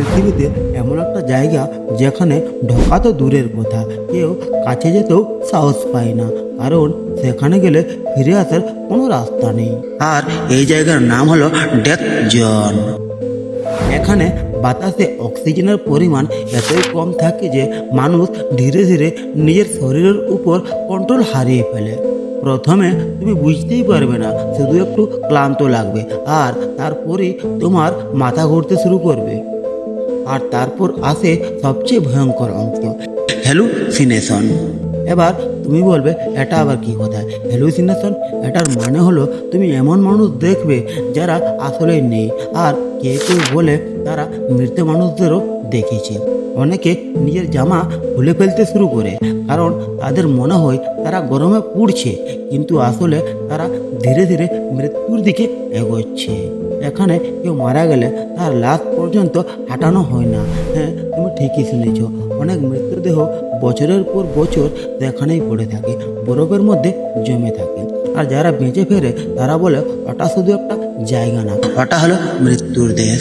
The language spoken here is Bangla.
পৃথিবীতে এমন একটা জায়গা যেখানে ঢোকা তো দূরের কথা, কেউ কাছে যেতেও সাহস পায় না, কারণ সেখানে গেলে ফিরে আসার কোনো রাস্তা নেই। আর এই জায়গার নাম হলো ডেথ জোন। এখানে বাতাসে অক্সিজেনের পরিমাণ এতই কম থাকে যে মানুষ ধীরে ধীরে নিজের শরীরের উপর কন্ট্রোল হারিয়ে ফেলে। প্রথমে তুমি বুঝতেই পারবে না, শুধু একটু ক্লান্ত লাগবে, আর তারপরেই তোমার মাথা ঘুরতে শুরু করবে। আর তারপর আসে সবচেয়ে ভয়ঙ্কর অংশ, হ্যালুসিনেশন। এবার তুমি বলবে এটা আবার কি কথা? হ্যালুসিনেশন এটার মানে হলো তুমি এমন মানুষ দেখবে যারা আসলেই নেই, আর কেউ কেউ বলে তারা মৃত মানুষদেরও দেখেছে। অনেকে নিজের জামা খুলে ফেলতে শুরু করে, কারণ তাদের মনে হয় তারা গরমে পুড়ছে, কিন্তু আসলে তারা ধীরে ধীরে মৃত্যুর দিকে এগোচ্ছে। এখানে কেউ মারা গেলে তার লাশ পর্যন্ত হাঁটানো হয় না। হ্যাঁ, তুমি ঠিকই শুনেছ, অনেক মৃতদেহ বছরের পর বছর এখানেই পড়ে থাকে, বরফের মধ্যে জমে থাকে। আর যারা বেঁচে ফেরে তারা বলে ওটা শুধু একটা জায়গা না, ওটা হলো মৃত্যুর দেশ।